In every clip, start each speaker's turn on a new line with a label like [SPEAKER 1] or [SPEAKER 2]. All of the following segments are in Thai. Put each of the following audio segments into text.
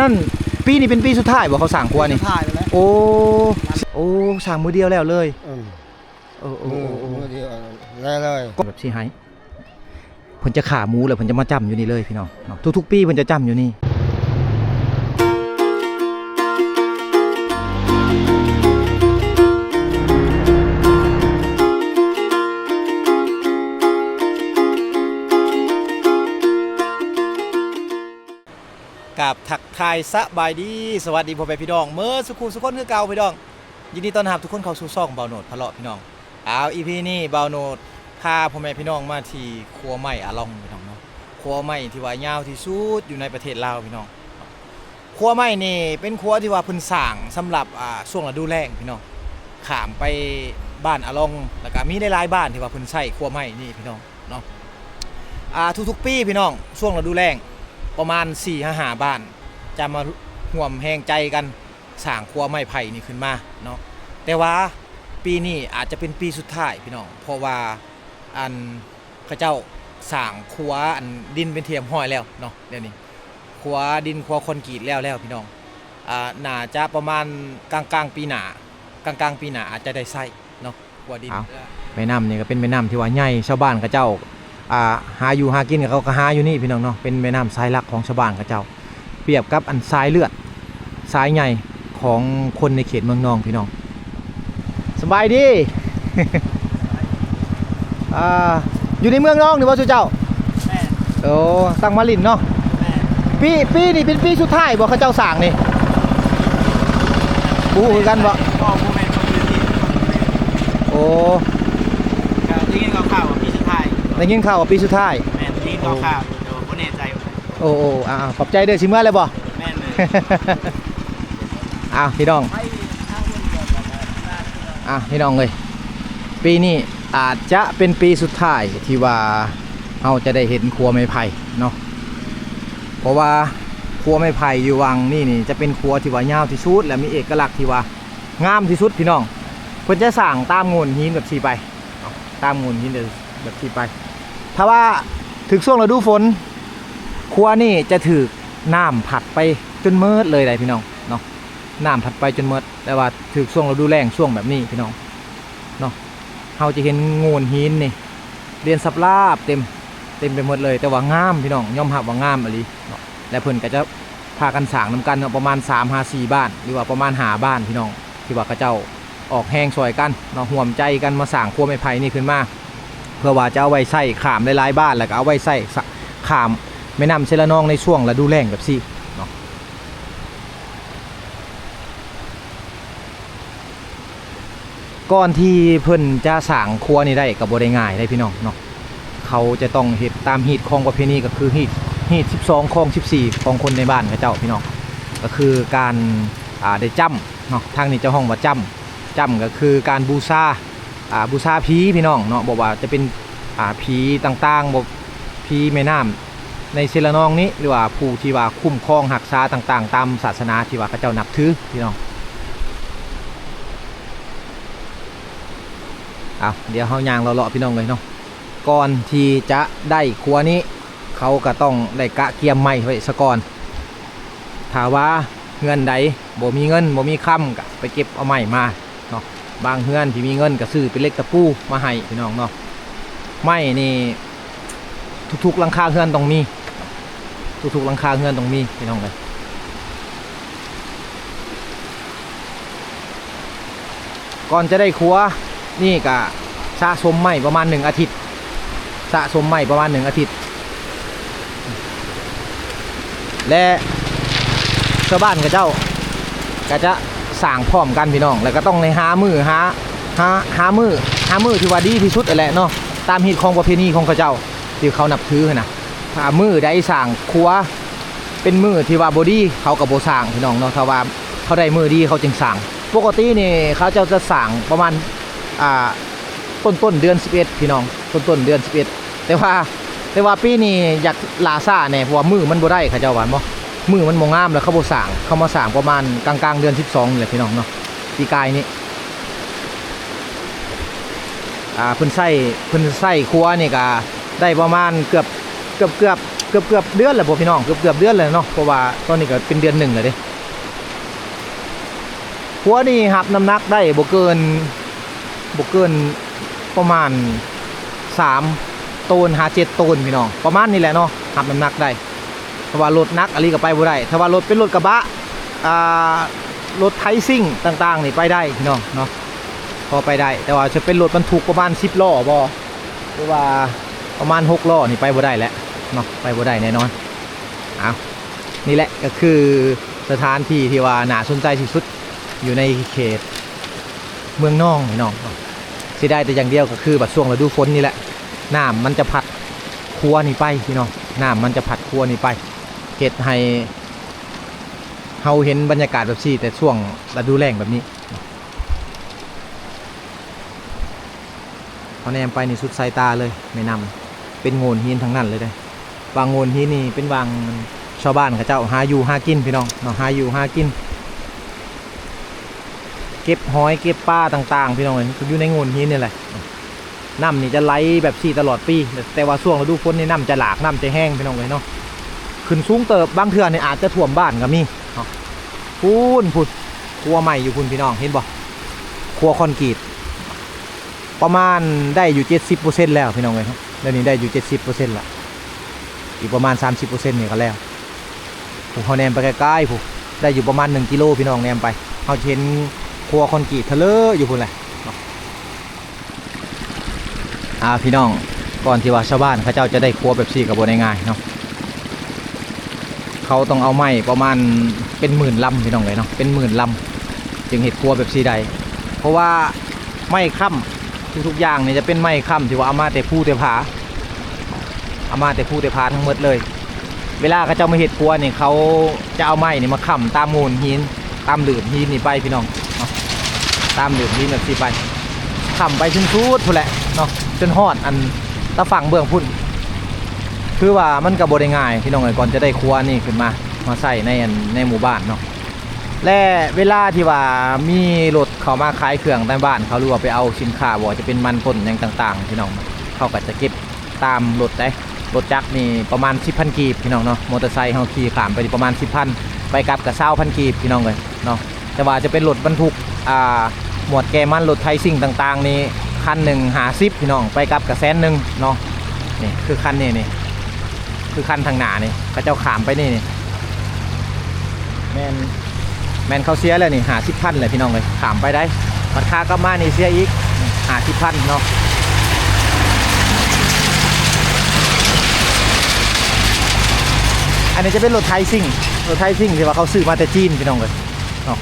[SPEAKER 1] นั่นปีนี้เป็นปีสุดท้ายบ่เขาสั่งครัวนี่
[SPEAKER 2] ถ่ายไปแล้ว
[SPEAKER 1] โอ้สั่งมือเดียวแล้วเลย
[SPEAKER 2] มือเดียวแล้วเลย
[SPEAKER 1] แบบสิให้เพิ่นจะขาหมูแล้วเพิ่นจะมาจ้ำอยู่นี่เลยพี่น้องทุกๆปีเพิ่นจะจ้ำอยู่นี่กับทักทายสบายดีสวัสดีพ่อแม่พี่น้องเมื่อสุขุสุขคนคือเก่าพี่น้องยินดีต้อนรับทุกคนเข้าสู่ช่องเบาโหนดพะเลาะพี่น้องอีพีนี้เบาโหนดพาพ่อแม่พี่น้องมาที่ครัวไม้อาลองพี่น้องเนาะครัวไม้ที่ว่ายาวที่สุดอยู่ในประเทศลาวพี่น้องครัวไม้นี่เป็นครัวที่ว่าเพิ่นสร้างสำหรับช่วงฤดูแล้งพี่น้องข้ามไปบ้านอาลองแล้วก็มีหลายๆบ้านที่ว่าเพิ่นใช้ครัวไม้นี่พี่น้องเนาะทุกๆปีพี่น้องช่วงฤดูแล้งประมาณ 4-5 บ้านจะมาห่วมแหงใจกันสร้างครัวไม้ไผ่นี่ขึ้นมาเนาะแต่ว่าปีนี้อาจจะเป็นปีสุดท้ายพี่น้องเพราะว่าเขาเจ้าสร้างครัวดินเป็นเทียมห้อยแล้วเนาะเดี๋ยวนี้ครัวดินครัวคอนกรีตแล้วพี่น้องน่าจะประมาณกลางปีหน้ากลางปีหน้าอาจจะได้ใช้เนาะครัวดินแม่น้ำนี่ก็เป็นแม่น้ำที่ว่าใหญ่ชาวบ้านเขาเจ้าหาอยู่หากินกับเขาก็หาอยู่นี่พี่น้องเนาะเป็นแม่น้ำสายหลักของชาวบ้านเขาเจ้าเปรียบกับสายเลือดสายใหญ่ของคนในเขตเมืองนองพี่น้องสบายดี อยู่ในเมืองนองหรือว่าเจ้าแม่โอ้ตั้งมาลินเนาะปีนี่เป็นปีสุดท้ายบ่เขาเจ้าสร้างนี่บู๊กันบ่ก็บู๊แม่นคนพื้นที่โอ้ได้ยินข่าวว่าปีสุดท้ายได้ยินข่าวว่าปีสุดท้ายแม่นได้ยินข่าวเดี๋ยวบ่แน่ใจโอ้ขอบใจเด้อสิเมื่อเลยบ่แม่นเลยพี่น้องพี่น้องเลยปีนี้อาจจะเป็นปีสุดท้ายที่ว่าเราจะได้เห็นครัวไม้ไผ่เนาะเพราะว่าครัวไม้ไผ่อยู่วังนี่จะเป็นครัวที่ว่ายาวที่สุดและมีเอกลักษณ์ที่ว่างามที่สุดพี่น้องเพิ่นจะสั่งตามโงนหินแบบสีไปตามโงนหินแบบสีไปถ้าว่าถึงช่วงฤดูฝนครัวนี่จะถือน้ำผัดไปจนเมิดเลยได้พี่น้องเนาะน้ำผัดไปจนเมิดแต่ว่าถือช่วงฤดูแล้งช่วงแบบนี้พี่น้องเนาะเราจะเห็นโงนหินนี่เรียนสับลาบเต็มไปหมดเลยแต่ว่างามพี่น้องย่อมหับว่างามอะไรเนาะและเพิ่นก็จะพากันสร้างนำกันประมาณ3-4บ้านหรือว่าประมาณ5บ้านพี่น้องที่ว่าเขาเจ้าออกแห้งซอยกันเนาะห่วมใจกันมาสร้างครัวไม้ไผ่นี่ขึ้นมาเพื่อว่าจะเอาไว้ใส่ขามหลายๆบ้านแล้วก็เอาไว้ใส่ขามแม่น้ำเชลนองในช่วงฤดูแล้งแบบซี่เนาะก่อนที่เพิ่นจะสร้างครัวนี่ได้ก็บ่ได้ง่ายได้พี่น้องเนาะเขาจะต้องเฮ็ดตามฮีตของประเพณีก็คือฮีต12ของ14ของคนในบ้านเขาเจ้าพี่น้องก็คือการได้จ้ำเนาะทางนี้เจ้าห้องว่าจ้ำก็คือการบูชาผีพี่น้องเนาะบอกว่าจะเป็นผีต่างๆบอกผีแม่น้ำในเชลนองนี้หรือว่าผู้ที่ว่าคุ้มครองรักษาต่างๆตามศาสนาที่ว่าเขาเจ้านับถือพี่น้องเดี๋ยวเฮาย่างเลาะๆพี่น้องเลยเนาะก่อนที่จะได้ครัวนี้เขาก็ต้องได้กะเกียมไม้ไว้ซะก่อนถ้าว่าเงินใดบ่มีเงินบ่มีค่ำก็ไปเก็บเอาไม้มาเนาะบางเฮือนที่มีเงินก็ซื้อเป็นเล็กตะปูมาให้พี่น้องเนาะไม้นี่ทุกๆหลังคาเฮือนต้องมีทุกๆหลังคาเฮือนต้องมีพี่น้องเลยก่อนจะได้ครัวนี่ก็สะสมไม้ประมาณ1 อาทิตย์สะสมไม้ประมาณ1 อาทิตย์และชาวบ้านกับเจ้าก็จะสั่งพร้อมกันพี่น้องแล้วก็ต้องในหามือที่ว่าดีที่สุดแหละเนาะตามฮีตของประเพณีของเขาเจ้าที่เขานับถือนะถ้ามือได้สั่งครัวเป็นมือที่ว่าบอดี้เขากับโบสั่งพี่น้องเนาะถ้าว่าเขาได้มือดีเขาจึงสั่งปกตินี่เขาจะสั่งประมาณต้นเดือน11พี่น้องต้นเดือน11แต่ว่าปีนี้อยากลาซ่าเนี่ยเพราะว่ามือมันบ่ได้เขาเจ้าหวานบ่มือมันมองงามแล้วเขามาสั่งประมาณกลางเดือน12นี่แหละพี่น้องเนาะปีกายนี้เพิ่นใส่ครัวนี่ก็ได้ประมาณเกือบ เกือบเดือนแล้วบ่พี่น้องเกือบเดือนเลยเนาะเพราะว่าตอนนี้ก็เป็นเดือน1แล้วเด้หัวนี่หับน้ำหนักได้บ่เกินประมาณ3 โตนหา7 โตนพี่น้องประมาณนี้แหละเนาะหับน้ำหนักได้เพราะว่ารถนักอะไรก็ไปบ่ได้ถ้าว่ารถเป็นรถกระบะรถไทซิ่งต่างๆนี่ไปได้พี่น้องเนาะพอไปได้แต่ว่าจะเป็นรถบรรทุกประมาณ10 ล้อบ่หรือว่าประมาณ6 ล้อนี่ไปบ่ได้แล้วเนาะไปบ่ได้แน่นอนเอานี่แหละก็คือสถานที่ที่ว่าน่าสนใจที่สุดอยู่ในเขตเมืองน่องพี่น้องสิได้แต่อย่างเดียวก็คือบัดช่วงฤดูฝนนี่แหละน้ำมันจะพัดคัวนี่ไปพี่น้องน้ำมันจะพัดคัวนี่ไปเขตให้เฮาเห็นบรรยากาศแบบนี้แต่ช่วงฤดูแล้งแบบนี้เขาแนมไปนี่สุดสายตาเลยไม่นำเป็นโงนหินทั้งนั้นเลยได้วางโงนหินนี่เป็นวางชาวบ้านเขาเจ้าหาอยู่หากินพี่น้องเนาะหาอยู่หากินเก็บหอยเก็บปลาต่างๆพี่น้องเลยอยู่ในโงนหินนี่แหละน้ำนี่จะไหลแบบซี่ตลอดปีแต่ว่าช่วงฤดูฝนนี่น้ำจะหลากน้ำจะแห้งพี่น้องเลยเนาะขึ้นสูงเติบบางเทื่อนี่อาจจะท่วมบ้านก็มีพูนครัวใหม่อยู่พุ่นพี่น้องเห็นบ่ครัวคอนกรีตประมาณได้อยู่ 70% แล้วพี่น้องเลยครับเดี๋ยวนี้ได้อยู่ 70% ละอีกประมาณ 30% เนี่ยก็แล้วผมเขาแนมไปใกล้ๆผมได้อยู่ประมาณ1 กิโลพี่น้องแนมไปเขาเห็นครัวคอนกรีตทะเลอยู่พุ่นแหละพี่น้องก่อนที่ว่าชาวบ้านเขาเจ้าจะได้ครัวแบบซี่กับบ่ง่ายๆเนาะเขาต้องเอาไม้ประมาณเป็นหมื่นลำพี่น้องเลยเนาะเป็นหมื่นลำจึงเห็ดครัวแบบซี่ใดเพราะว่าไม้ค้ำทุกๆอย่างเนี่ยจะเป็นไม้ค้ำที่ว่าเอามาแต่ผู้แต่ผาทั้งหมดเลยเวลาเขาเจ้ามาเห็ดครัวเนี่ยเขาจะเอาไม้นี่มาค้ำตามโงนหินตามหลืมหินนี่ไปพี่น้องเนาะตามหลืมหินแบบซี่ไปค้ำไปจนสุดพุ่นแหละเนาะจนฮอดอันตะฝั่งเบื้องพุ่นคือว่ามันก็บ่ได้ง่ายพี่น้องเอ้ยก่อนจะได้ครัวนี่ขึ้นมาใส่ในหมู่บ้านเนาะและเวลาที่ว่ามีรถเข้ามาขายเครื่องในบ้านเขาหรือว่าไปเอาสินค้าบ่จะเป็นมันพ่นอย่างต่างๆพี่น้องเขาก็จะเก็บตามรถได้รถจักรนี่ประมาณ 10,000 กีบพี่น้องเนาะมอเตอร์ไซค์เฮาขี่ข้ามไปประมาณ 10,000 ไปกลับกับ 20,000 กีบพี่น้องเลยเนาะแต่ว่าจะเป็นรถบรรทุกหมวดแกมันรถไทยซิ่งต่างๆนี่คันหนึ่ง50พี่น้องไปกลับกับ100,000เนาะนี่คือคันนี่คือคันทางหน้านี่เขาเจ้าขามไปนี่แมนเขาเสียแล้วนี่50,000เลยพี่น้องเลยขามไปได้ราคาก็มานี่เสียอีก50,000เนาะอันนี้จะเป็นรถไทยซิ่งที่ว่าเขาซื้อมาแต่จีนพี่น้องเลยเนาะ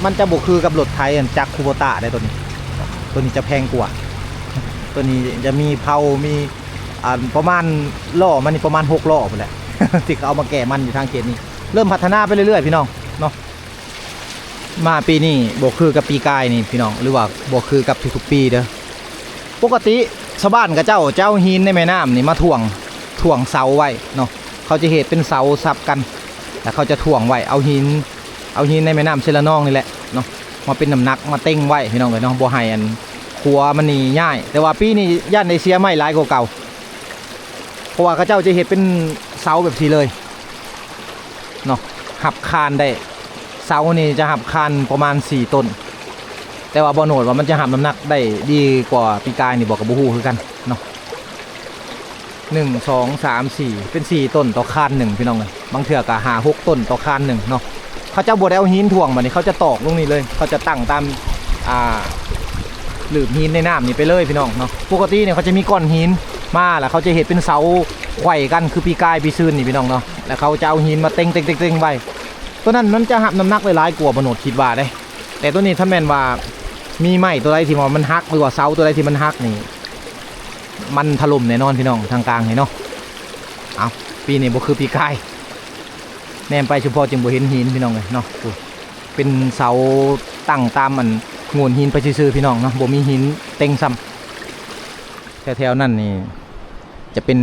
[SPEAKER 1] มันจะบวกคือกับรถไทยจากคูโบต้าได้ตัวนี้จะแพงกว่าตัวนี้จะมีเพามีประมาณล้อมันนี่ประมาณ6 ล้อไปแหละ ที่เขาเอามาแก่มันอยู่ทางเขตนี้เริ่มพัฒนาไปเรื่อยๆพี่น้องเนาะมาปีนี้บวกคือกับปีกายนี่พี่น้องหรือว่าบวกคือกับทุกๆปีเด้อปกติชาวบ้านกับเจ้าหินในแม่น้ำนี่มาถ่วงเสาไว้เนาะเขาจะเหตุเป็นเสาซับกันแต่เขาจะถ่วงไว้เอาหินในแม่น้ำเชลนองนี่แหละเนาะมาเป็นน้ำหนักมาเต็งไว้พี่น้องเลยเนาะบัวไห้อันขัวมันนี่ง่ายแต่ว่าปีนี้ย่านในเสียไม่หลายกว่าเก่าเพราะว่าเขาเจ้าจะเหตุเป็นเสาแบบนี้เลยเนาะหับคานได้เสานี่จะหับคานประมาณ4 ต้นแต่ว่าบ่โหนดว่ามันจะหับน้ำหนักได้ดีกว่าปีกายนี่บอกกับบูฮูคือกันเนาะ1 2 3 4เป็น4 ต้นต่อคาน1พี่น้องเลยบางเถื่อก็5-6 ต้นต่อคาน1เนาะเขาจะบดเอาหินถ่วงมานี่เขาจะตอกลงนี่เลยเขาจะตั้งตามหลืบหินในน้ำนี่ไปเลยพี่น้องเนาะปกติเนี่ยเขาจะมีก้อนหินมาแล้วเขาจะเห็นเป็นเสาไขว่กันคือปีกายปีซืนนี่พี่น้องเนาะแล้วเขาจะเอาหินมาเต็งไว้ตัวนั้นมันจะหับน้ำหนักหลายกว่าบนโหนดคิดว่าได้แต่ตัวนี้ถ้าแม่นว่ามีไม้ตัวใดที่มันหักหรือว่าเสาตัวใดที่มันหักนี่มันถล่มแน่นอนพี่น้องทางกลางนี่เนาะเอาปีนี้บ่คือปีกายแนมไปเฉพาะจึงบ่เห็นหินพี่น้องเลยเนาะเป็นเสาตั้งตามมันโงนหินไปซื่อๆพี่น้องเนาะบ่มีหินเต็งซ้ำแถวๆนั่นนี่จะเป็น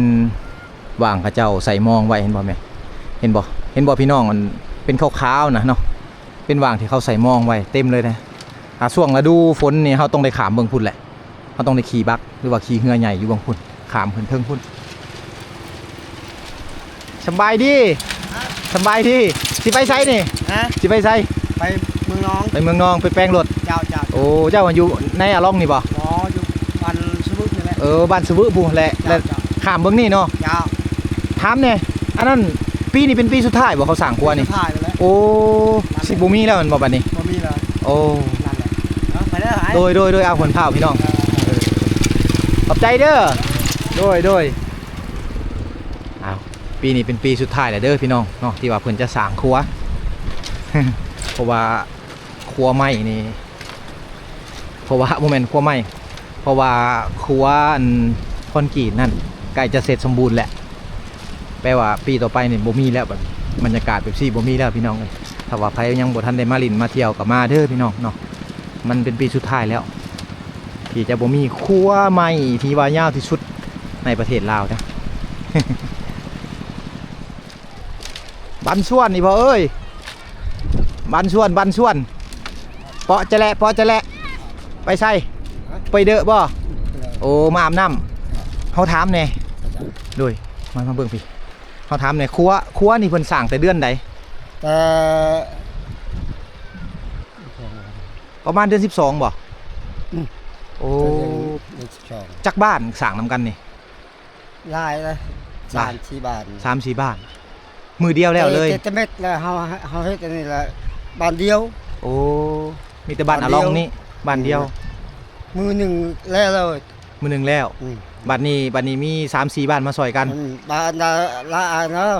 [SPEAKER 1] ว่างข้าเจ้าใส่มองไว้เห็นบ่แม่เห็นบ่พี่น้องมันเป็นขาวๆนะเนาะเป็นว่างที่เขาใส่มองไว้เต็มเลยนะช่วงฤดูฝนนี่เขาต้องได้ขามเบิ่งพุ่นแหละเขาต้องได้ขี่บักหรือว่าขี่เหือใหญ่อยู่เบิ่งพุ่นขามเพิ่นเทิงพุ่น สบายดีสบายดีสิไปไสนี่
[SPEAKER 2] ฮะ
[SPEAKER 1] สิไปไส
[SPEAKER 2] ไปเมืองน้อง
[SPEAKER 1] ไปเมืองนองไปแปลงรถ
[SPEAKER 2] เจ้าเจ้า
[SPEAKER 1] โอ้เจ้าอยู่ในอะล่องนี่บ่
[SPEAKER 2] หมออยู่บ้านสมุทรนี่แหละ
[SPEAKER 1] บ้านสวึผู้แหละและ
[SPEAKER 2] เจ้า
[SPEAKER 1] ข้ามเบิ่งนี่เนาะ
[SPEAKER 2] เจ้า
[SPEAKER 1] ถามแน่อันนั้นปีนี้เป็นปีสุดท้ายบ่เขาสร้างครัวนี่
[SPEAKER 2] ถ่ายไปแล้ว
[SPEAKER 1] โอ้สิบ่มีแล้วแมันบ่บัดนี้
[SPEAKER 2] บ่มีเลย
[SPEAKER 1] โอ้
[SPEAKER 2] นั่นแหละเอาไปได้หาย
[SPEAKER 1] โดยเอาผลเผาพี่น้องขอบใจเด้อโดยอ้าวปีนี้เป็นปีสุดท้ายแล้วเด้อพี่น้องเนาะที่ว่าเพิ่นจะสร้างครัว เพราะว่าครัวใหม่นี่เพราะว่าโมเมนต์ครัวใหม่เพราะว่าครัวอันคอนกรีตนั่นใกล้จะเสร็จสมบูรณ์แล้วแปลว่าปีต่อไปนี่บ่มีแล้วแบบบรรยากาศแบบซี่บ่มีแล้วพี่น้องเอ้ยถ้าว่าใครยังบ่ทันได้มาลินมาเที่ยวก็มาเด้อพี่น้องเนาะมันเป็นปีสุดท้ายแล้วที่จะบ่มีครัวใหม่ที่ว่ายาวที่สุดในประเทศลาวนะ บันส่วนนี่พ่อเอ้ยบันส่วนเปาะจะแหละไปใส่ไปเด้อบ่โอ้มาอาบน้ำเขาถามแน่โดยมาเบิ่งพี่เขาถามแน่ครัวนี่เพิ่นสร้างแต่เดือนใด
[SPEAKER 2] แต่
[SPEAKER 1] ประมาณเดือน12บ่โอ้
[SPEAKER 2] เดือน12
[SPEAKER 1] จักบ้านสร้างนำกันนี่
[SPEAKER 2] ลายเลย3-4 บาท
[SPEAKER 1] 3-4 บ้านมือเดียวแล้วเลย
[SPEAKER 2] แต่เม็ดแล้วเฮาเฮ็ดอันนี้ละบ้านเดียว
[SPEAKER 1] โอ้มีแต่บ้านอะลองนี่บ้านเดียว
[SPEAKER 2] มือหนึ่งแล้วเลย
[SPEAKER 1] มือหนึงแล้ว
[SPEAKER 2] อืม
[SPEAKER 1] บัดนี้มี 3-4 บ้านมาซอยกัน
[SPEAKER 2] บ้านละเนาะ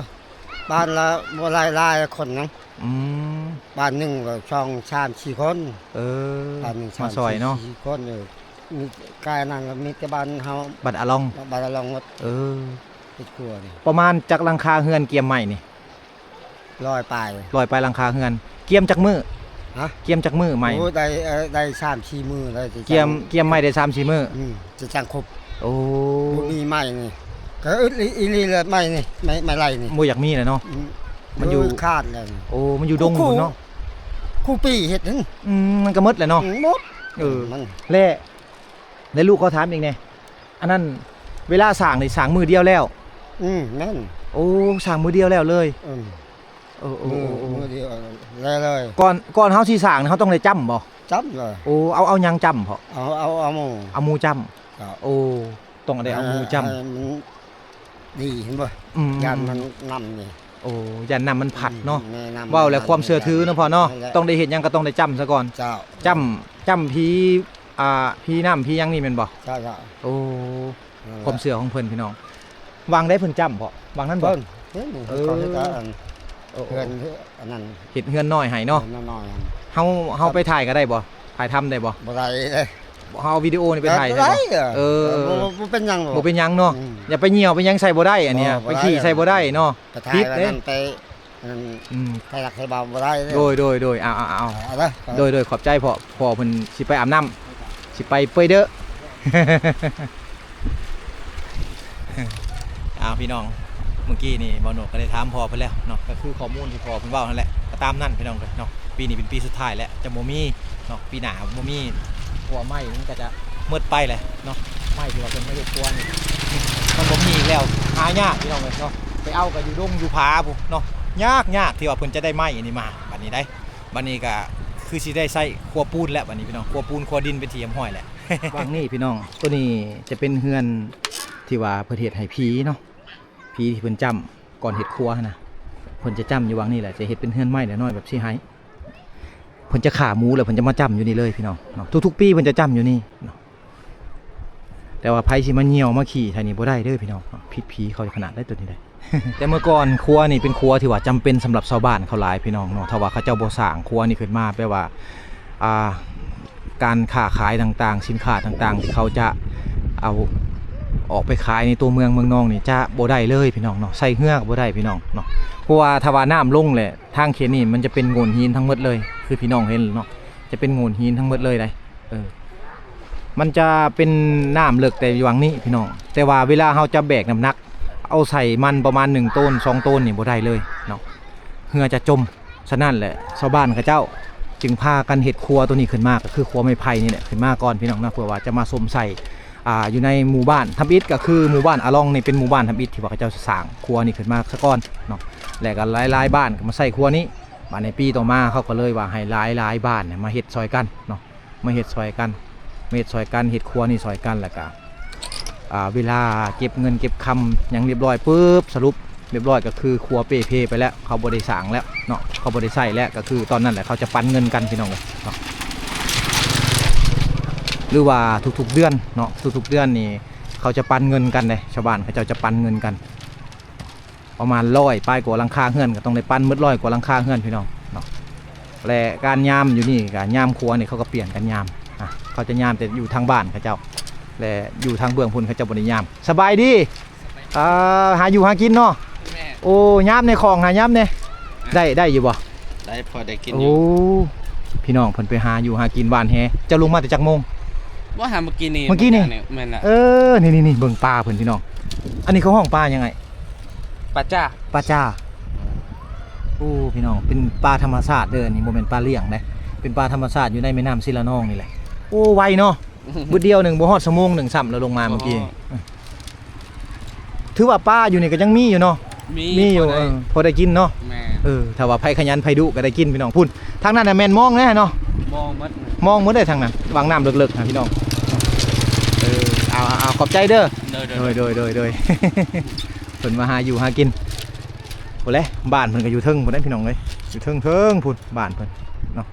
[SPEAKER 2] บ้านละบ่หลายคนนะ
[SPEAKER 1] อืม
[SPEAKER 2] บ้านหนึ่งก็ช่อง3-4 คน
[SPEAKER 1] เออ
[SPEAKER 2] บ้านหนึ่ง
[SPEAKER 1] มาซอยเนาะ
[SPEAKER 2] 4คนมีกายนั่นก็มีแต่บ้านเฮา
[SPEAKER 1] บัดอะลอง
[SPEAKER 2] บ้านละลองหมด
[SPEAKER 1] เออ
[SPEAKER 2] เฮ็ดครัวนี่
[SPEAKER 1] ประมาณจากหลังคาเฮือนเกียมใหม่นี่
[SPEAKER 2] 100ปลาย
[SPEAKER 1] ลอยไปหลังคาเฮือนเกียมจากมือ
[SPEAKER 2] ฮะ
[SPEAKER 1] เกียมจากมือใหม่
[SPEAKER 2] โอ้ได้3-4 มื้อได้สิ
[SPEAKER 1] เกียมใหม่ได้3-4มื้อ
[SPEAKER 2] จะจังครบ
[SPEAKER 1] โอ้
[SPEAKER 2] บ่มีไม้นี่ก็อึดอีหลีเลยไม้นี่ไม้ไล่นี่
[SPEAKER 1] บ่อยากมีเลยเนาะ มันอยู่
[SPEAKER 2] คาดแล้วนี่
[SPEAKER 1] โอ้มันอยู่ดงพุ่นเนาะ
[SPEAKER 2] คู่ปีเฮ็ดนั่น
[SPEAKER 1] มันก็หมดแหละเนาะ
[SPEAKER 2] หมด
[SPEAKER 1] เออ
[SPEAKER 2] มัน
[SPEAKER 1] แล้วลูกเขาถามอีกแน่อันนั้นเวลาสร้างนี่สร้างมือเดียวแล้ว
[SPEAKER 2] แม่น
[SPEAKER 1] โอ้สร้างมือเดียวแล้วเลย
[SPEAKER 2] อืม
[SPEAKER 1] โอ้
[SPEAKER 2] มือเดียวแล้วเลย
[SPEAKER 1] ก่อนเฮาสิสร้างนี่เฮาต้องได้จำบ่
[SPEAKER 2] จับเลย
[SPEAKER 1] โอ้เอาหยังจำพอ
[SPEAKER 2] เอาหมู
[SPEAKER 1] เอาหมูจ
[SPEAKER 2] ครับ
[SPEAKER 1] ำโอ้ต้องได้เอาหมูจ
[SPEAKER 2] ให้มันดีเห็นบ่
[SPEAKER 1] ำ
[SPEAKER 2] ยานมันนำนี่
[SPEAKER 1] โอ้ยันนำมันผัดเนาะ
[SPEAKER 2] แม่ำ
[SPEAKER 1] ว้าวแล้วความเชื่อถือเนาะพ่อเนาะ
[SPEAKER 2] แหล
[SPEAKER 1] ต้องได้เห็นหยังก็ต้องได้จำซะก่อน
[SPEAKER 2] เจ้า
[SPEAKER 1] จำผีผีน้ำผีหยังนี่แม่นบ่
[SPEAKER 2] เจ้า
[SPEAKER 1] โอ้ความเชื่อของเพิ่นพี่น้องวางได้เพิ่นจำบ่วางนั้นบ่
[SPEAKER 2] เพิ่นเฮ้ย
[SPEAKER 1] เออ
[SPEAKER 2] เขาเฮ็ดอัน
[SPEAKER 1] โอ้
[SPEAKER 2] เพื่อนอันนั้น
[SPEAKER 1] เฮ็ดเฮือนน้อยให้เนาะ
[SPEAKER 2] น้อยๆอัน
[SPEAKER 1] เฮาไปถ่ายก็ได้บ่ถ่ายทำได้บ่
[SPEAKER 2] บ่ได้เลย
[SPEAKER 1] เฮาเอาวิดีโอนี่ไปถ่ายได้
[SPEAKER 2] ได้
[SPEAKER 1] บ่ เออ
[SPEAKER 2] บ่เป็นหยัง
[SPEAKER 1] บ่เป็นหยังเนาะ
[SPEAKER 2] อืม
[SPEAKER 1] อย่าไปเหี่ยวไปหยังใส่บ่ได้อันเนี้ย
[SPEAKER 2] บ่
[SPEAKER 1] ไป
[SPEAKER 2] ได้
[SPEAKER 1] ขี่ใส่บ่ได้เนาะ
[SPEAKER 2] ไปถ่าย
[SPEAKER 1] ผิด
[SPEAKER 2] อัน
[SPEAKER 1] เด้
[SPEAKER 2] นั้นไปอันนั้น
[SPEAKER 1] อืม
[SPEAKER 2] ถ่ายหลักถ่ายเบาบ่ได้เลย
[SPEAKER 1] โดยเอา
[SPEAKER 2] เอาละ
[SPEAKER 1] โดยขอบใจพ่อเพิ่นสิไปอาบน้ำสิไปเปยเด้อ เอาพี่น้องเมื่อกี้นี่บ่าวโหนกก็ได้ถามพ่อเพิ่นแล้วเนาะก็คือข้อมูลที่พ่อเพิ่นเว้านั่นแหละก็ตามนั่นพี่น้องเนาะปีนี้เป็นปีสุดท้ายแล้วจะบ่มีเนาะปีหน้าบ่มีหัวไม้มันก็จะมืดไปแหละเนาะไม้ที่ว่าเพิ่นไม่ได้กวนนี่มันบ่มีอีกแล้วหายากพี่น้องเนาะไปเอาก็อยู่ดงอยู่ผาพุ่นเนาะยากที่ว่าเพิ่นจะได้ไม้อันนี้มาบัดนี้ก็คือสิได้ใช้ครัวปูนแล้วบัดนี้พี่น้องครัวปูนครัวดินเป็นที่เรียบร้อยแล้ว วางนี่พี่น้องตัวนี้จะเป็นเฮือนที่ว่าเพิ่นเฮ็ดให้ผีเนาะผีที่เพิ่นจำก่อนเฮ็ดครัวนะเพิ่นจะจำอยู่วางนี่แหละจะเฮ็ดเป็นเฮือนไม้น้อยๆแบบสิให้เพิ่นจะขาหมูแล้วเพิ่นจะมาจำอยู่นี่เลยพี่น้องเนาะทุกๆปีเพิ่นจะจำอยู่นี่เนาะแต่ว่าไผสิมาเหี่ยวมาขี่ไทนี่บ่ได้เด้อพี่น้องผิดผีเขาขนาดได้ตัวนี้ได้ แต่เมื่อก่อนครัวนี่เป็นครัวที่ว่าจำเป็นสำหรับชาวบ้านเขาหลายพี่น้องเนาะถ้าว่าเขาเจ้าบ่สร้างครัวนี่ขึ้นมาแปลว่าการค้าขายต่างๆสินค้าต่างๆที่เขาจะเอาออกไปขายในตัวเมืองนองนี่จะบ่ได้เลยพี่น้องเนาะใส่เฮือกบ่ได้พี่น้องเนาะเพราะว่าถ้าว่าน้ำลงแหละทางเขตนี่มันจะเป็นโงนหินทั้งหมดเลยคือพี่น้องเห็นเนาะจะเป็นโงนหินทั้งหมดเลยได้มันจะเป็นน้ำเลิกแต่อยู่วังนี้พี่น้องแต่ว่าเวลาเราจะแบกน้ำหนักเอาใส่มันประมาณ1ต้น2ต้นนี่บ่ได้เลยเนาะเฮือจะจมฉะนั้นแหละชาวบ้านเขาเจ้าจึงพากันเห็ดครัวตัวนี้ขึ้นมาก็คือครัวไม้ไผ่นี่แหละขึ้นมาก่อนพี่น้องนะเพื่อว่าจะมาสมใส่ อยู่ในหมู่บ้านทำอิฐก็คือหมู่บ้านอาลองนี่เป็นหมู่บ้านทำอิฐที่ว่าเขาเจ้าสร้างครัวนี่ขึ้นมาซะก่อนเนาะแล้วก็หลายๆบ้านก็มาใส่ครัวนี้มาในปีต่อมาเขาก็เลยว่าให้หลายบ้านเนี่ยมาเฮ็ดซอยกันเนาะมาเฮ็ดซอยกันเฮ็ดครัวนี่ซอยกันแล้วก็เวลาเก็บเงินเก็บคำอย่างเรียบร้อยปุ๊บสรุปเรียบร้อยก็คือครัวเปไปแล้วเขาบ่ได้สร้างแล้วเนาะเขาบ่ได้ใช้แล้วก็คือตอนนั้นแหละเขาจะปันเงินกันพี่น้องเลยเนาะหรือว่าทุกๆเดือนเนาะทุกๆเดือนนี่เขาจะปันเงินกันเลยชาวบ้านเขาจะปันเงินกันประมาณ100ป้ายกว่าหลังคาเฮือนก็ต้องได้ปันมืด100กว่าหลังคาเฮือนพี่น้องเนาะและการยามอยู่นี่การยามครัวนี่เขาก็เปลี่ยนกันยามเขาจะยามแต่อยู่ทางบ้านเขาเจ้าและอยู่ทางเบื้องพุ่นเขาจะบริยามสบายดีหาอยู่หากินเนาะโอ้ยามในคลองหายามเนี่ยได้อยู่บ่
[SPEAKER 3] ได้พอได้กินอ
[SPEAKER 1] โอ้
[SPEAKER 3] ยู่
[SPEAKER 1] พี่น้องเพิ่นไปหาอยู่หากินบ้านแฮจะลงมาแต่จักโมง
[SPEAKER 3] ว่าหาเมื่อกี้นี่แม่นละ
[SPEAKER 1] นี่เบิ่งปลาเพิ่นพี่น้องอันนี้เขาห้องปลายังไง
[SPEAKER 3] ปลาจ้า
[SPEAKER 1] โอ้พี่น้องเป็นปลาธรรมชาติเด้อนี่บ่แม่นปลาเลี้ยงนะเป็นปลาธรรมชาติอยู่ในแม่น้ำศิลานองนี่แหละโอ้ไวเนาะบุดเดียวหนึ่งบ่ฮอดชั่วโมงหนึ่งซ้ำแล้วลงมาเมื่อกี้ถือว่าปลาอยู่นี่ก็ยังมีอยู่เนาะมีอยู่พอได้กินเนาะถ้าว่าไผขยันไผดุก็ได้กินพี่น้องพุ่นทางนั้นน่ะแม่นมองแน่เนาะมองหมดได้ทางนั้นวางน้ำเลิกๆนะพี่น้องเอาขอบใจเด้อโดย เพิ่นมาหาอยู่หากินพุ่นแหละบ้านเพิ่นก็อยู่เทิงพุ่นได้พี่น้องเอ้ยอยู่เทิงพุ่นบ้านเพิ่นเนาะ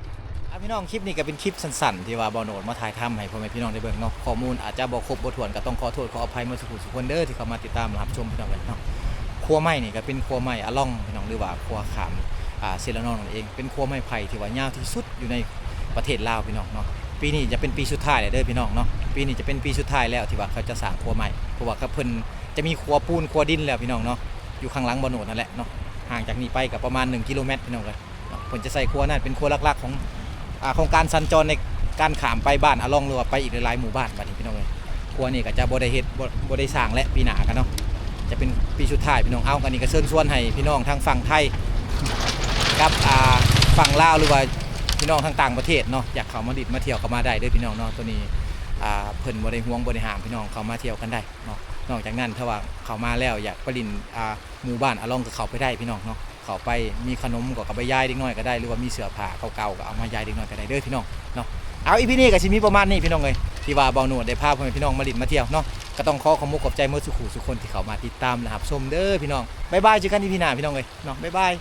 [SPEAKER 1] พี่น้องคลิปนี้ก็เป็นคลิปสั้นๆที่ว่าบ่าวโหนดมาถ่ายทำให้พ่อแม่พี่น้องได้เบิ่งเนาะข้อมูลอาจจะบ่ครบบ่ถ้วนก็ต้องขอโทษขออภัยมาสุขสุขคนเด้อที่เข้ามาติดตามรับชมพี่น้องเนาะครัวไม้นี่ก็เป็นครัวไม้อะล่องพี่น้องหรือว่าครัวขามศิลานองนั่นเองเป็นครัวไม้ไผ่ที่ว่ายาวที่สุดอยู่ในประเทศลาวพี่น้องเนาะปีนี้จะเป็นปีสุดท้ายแล้วเด้อพี่น้องเนาะปีนี้จะเป็นปีสุดท้ายแล้วที่ว่าเขาจะสร้างครัวไม้เพราะว่าเพิ่นจะมีครัวปูนครัวดินแล้วพี่น้องเนาะอยู่ข้างหลังบ่าวโหนดนั่นแหละเนาะห่างจากนี้ไปก็ประมาณ1 กิโลเมตรพี่น้องเลยเพิ่นจะใส่ครัวนั่นเป็นครัวหลักๆของการสัญจรในการข้ามไปบ้านอาลองหรือว่าไปอีกหลายหมู่บ้านบัดนี้พี่น้องเลยครัวนี่ก็จะบ่ได้เฮ็ดบ่ได้สร้างและปีหน้ากันเนาะจะเป็นปีสุดท้ายพี่น้องเอากันนี่ก็เชิญชวนให้พี่น้องทางฝั่งไทยกับฝั่งลาวหรือว่าพี่น้องทางต่างประเทศเนาะอยากเข้ามาดิดมาเที่ยวเข้ามาได้เด้อพี่น้องเนาะตัวนี้เพิ่นบ่ได้ห่วงบ่ได้ห้ามพี่น้องเข้ามาเที่ยวกันได้เนาะนอกจากนั้นถ้าว่าเข้ามาแล้วอยากไปลินหมู่บ้านอาลองก็เข้าไปได้พี่น้องเนาะเข้าไปมีขนมก็เอาไปย้ายเด็กน้อยก็ได้หรือว่ามีเสื้อผ้าเก่าๆก็เอามาย้ายเด็กน้อยก็ได้เด้อพี่น้องเนาะเอาอีพีนี้ก็สิมีประมาณนี้พี่น้องเอ้ยที่ว่าบ่าวโหนดได้พาพ่อแม่พี่น้องมาลินมาเที่ยวเนาะก็ต้องขอขอบใจหมดทุกคนที่เข้ามาติดตามนะครับชมเด้อพี่น้องบ๊ายบายเจอกันอีพีหน้าพี่น้องเอ้ยเนาะบ๊ายบาย